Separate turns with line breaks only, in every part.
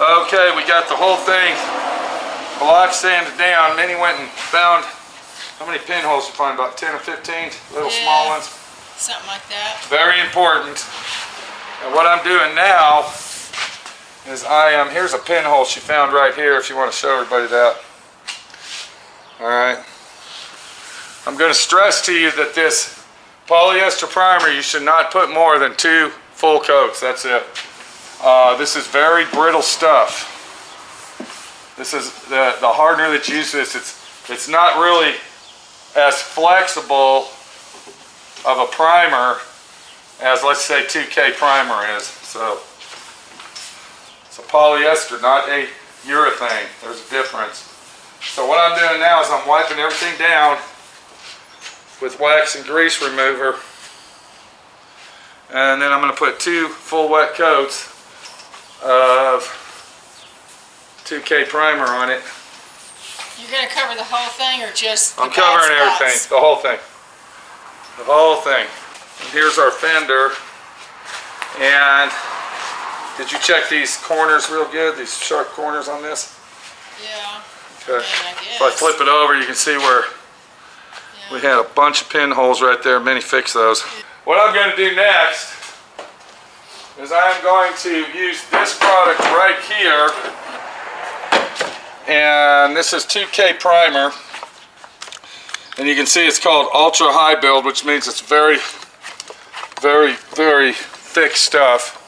Okay, we got the whole thing block sanded down. Minnie went and found, how many pinholes you find? About 10 or 15 little small ones?
Something like that.
Very important. And what I'm doing now is here's a pinhole she found right here if you want to show everybody that. Alright. I'm going to stress to you that this polyester primer, you should not put more than 2 full coats. That's it. This is very brittle stuff. This is the hardener that you use this. It's not really as flexible of a primer as, let's say, 2K primer is. So it's a polyester, not a urethane. There's a difference. So what I'm doing now is I'm wiping everything down with wax and grease remover, and then I'm going to put 2 full wet coats of 2K primer on it.
You're going to cover the whole thing or just
I'm covering everything, the whole thing. The whole thing. And here's our fender. And did you check these corners real good? These sharp corners on this?
Yeah.
Okay. If I flip it over, you can see where we had a bunch of pinholes right there. Minnie fixed those. What I'm going to do next is I'm going to use this product right here. And this is 2K primer. And you can see it's called ultra high build, which means it's very, very, very thick stuff.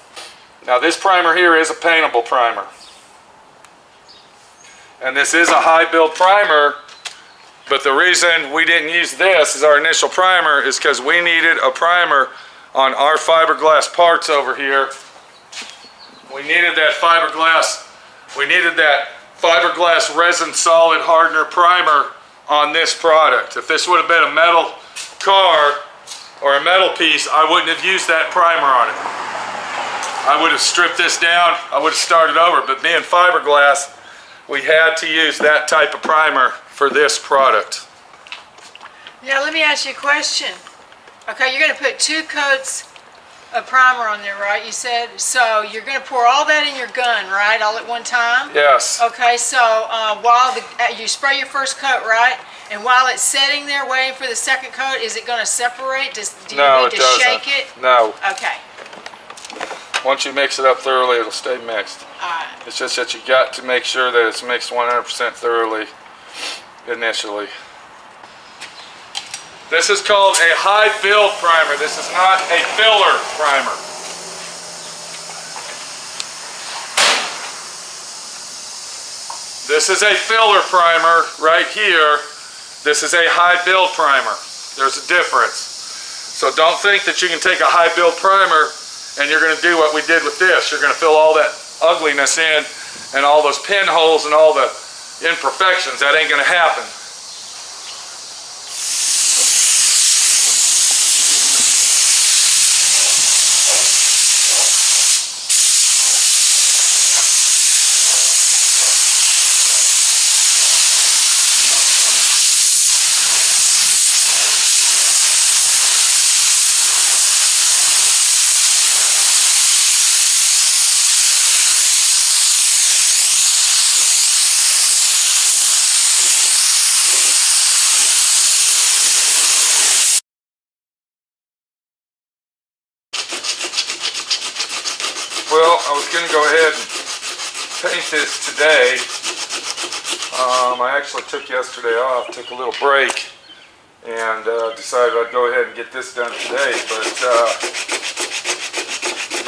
Now this primer here is a paintable primer. And this is a high build primer, but the reason we didn't use this as our initial primer is because we needed a primer on our fiberglass parts over here. We needed that fiberglass resin solid hardener primer on this product. If this would have been a metal car or a metal piece, I wouldn't have used that primer on it. I would have stripped this down, I would have started over, but being fiberglass, we had to use that type of primer for this product.
Now let me ask you a question. Okay, you're going to put 2 coats of primer on there, right? You said, so you're going to pour all that in your gun, right? All at one time?
Yes.
Okay, so while you spray your first coat, right? And while it's sitting there waiting for the second coat, is it going to separate? Do you need to shake it?
No.
Okay.
Once you mix it up thoroughly, it'll stay mixed.
Alright.
It's just that you got to make sure that it's mixed 100% thoroughly initially. This is called a high build primer. This is not a filler primer. This is a filler primer right here. This is a high build primer. There's a difference. So don't think that you can take a high build primer and you're going to do what we did with this. You're going to fill all that ugliness in and all those pinholes and all the imperfections. That ain't going to happen. Well, I was going to go ahead and paint this today. I actually took yesterday off, took a little break, and decided I'd go ahead and get this done today, but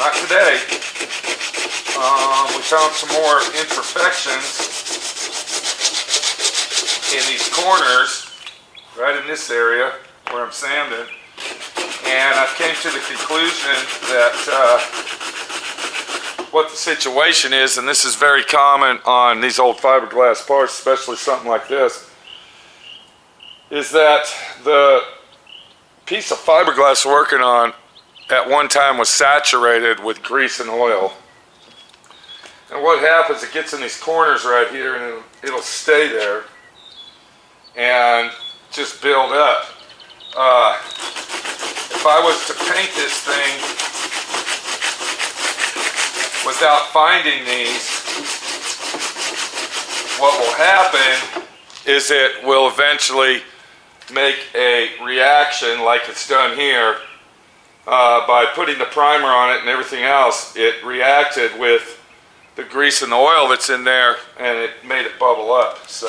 not today. We found some more imperfections in these corners, right in this area where I'm sanding, and I came to the conclusion that what the situation is, and this is very common on these old fiberglass parts, especially something like this, is that the piece of fiberglass we're working on at one time was saturated with grease and oil. And what happens, it gets in these corners right here and it'll stay there and just build up. If I was to paint this thing without finding these, what will happen is it will eventually make a reaction like it's done here. By putting the primer on it and everything else, it reacted with the grease and the oil that's in there, and it made it bubble up. So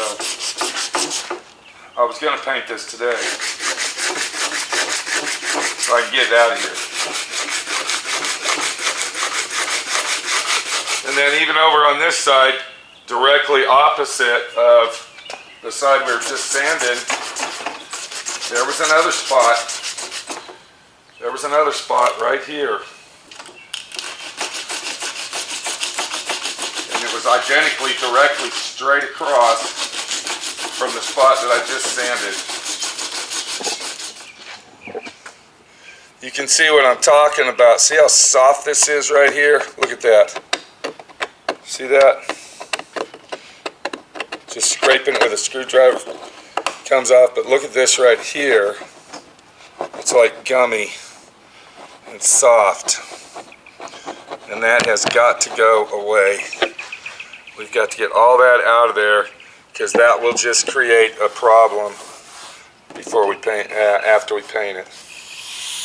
I was going to paint this today so I can get it out of here. And then even over on this side, directly opposite of the side we were just sanding, there was another spot. There was another spot right here. And it was identically, directly, straight across from the spot that I just sanded. You can see what I'm talking about. See how soft this is right here? Look at that. See that? Just scraping it with a screwdriver comes off, but look at this right here. It's like gummy. It's soft, and that has got to go away. We've got to get all that out of there, because that will just create a problem before we paint, after we paint it.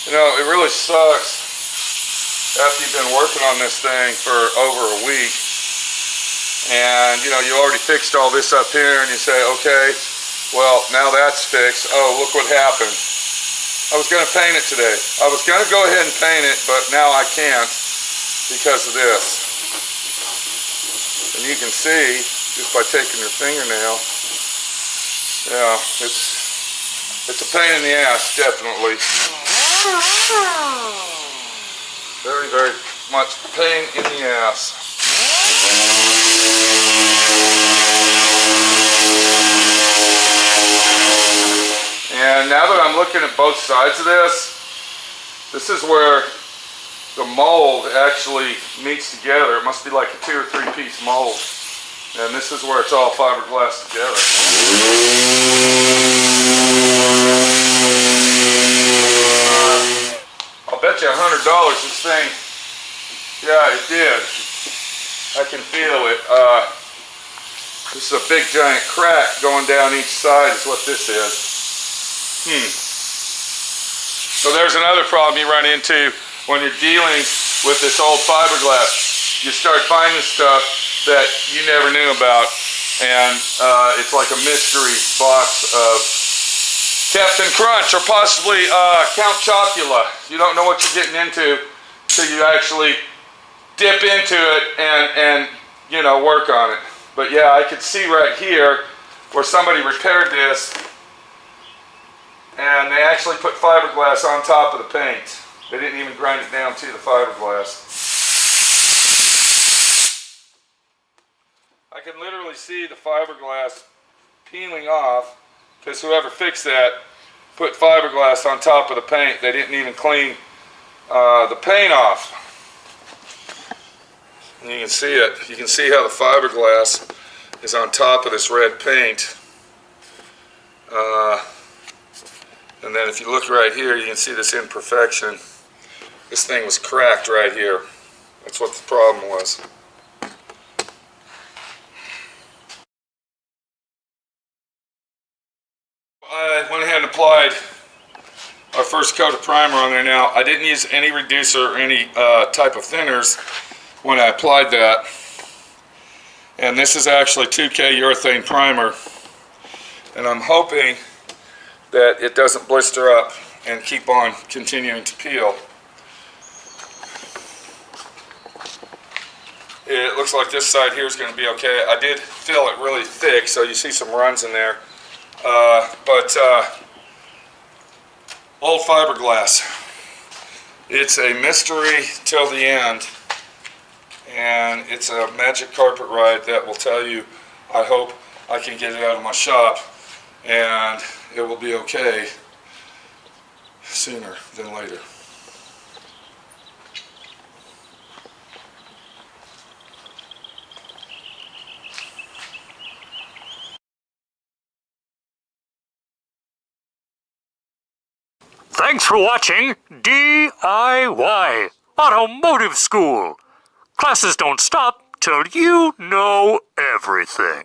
You know, it really sucks after you've been working on this thing for over a week, and you know, you already fixed all this up here, and you say, okay, well, now that's fixed. Oh, look what happened. I was going to paint it today. I was going to go ahead and paint it, but now I can't because of this. And you can see, just by taking your fingernail, yeah, it's a pain in the ass, definitely. Very, very much pain in the ass. And now that I'm looking at both sides of this is where the mold actually meets together. It must be like a 2 or 3 piece mold. And this is where it's all fiberglass together. I'll bet you $100 this thing, yeah, it did. I can feel it. This is a big giant crack going down each side is what this is. So there's another problem you run into when you're dealing with this old fiberglass. You start finding stuff that you never knew about, and it's like a mystery box of Captain Crunch or possibly Count Chocula. You don't know what you're getting into till you actually dip into it and you know, work on it. But yeah, I could see right here where somebody repaired this, and they actually put fiberglass on top of the paint. They didn't even grind it down to the fiberglass. I can literally see the fiberglass peeling off, because whoever fixed that put fiberglass on top of the paint. They didn't even clean the paint off. And you can see it. You can see how the fiberglass is on top of this red paint. And then if you look right here, you can see this imperfection. This thing was cracked right here. That's what the problem was. I went ahead and applied our first coat of primer on there. Now, I didn't use any reducer or any type of thinners when I applied that. And this is actually 2K urethane primer. And I'm hoping that it doesn't blister up and keep on continuing to peel. It looks like this side here is going to be okay. I did fill it really thick, so you see some runs in there. But old fiberglass, it's a mystery till the end, and it's a magic carpet ride that will tell you, I hope I can get it out of my shop and it will be okay sooner than later.
Thanks for watching D.I.Y. Automotive School. Classes don't stop till you know everything.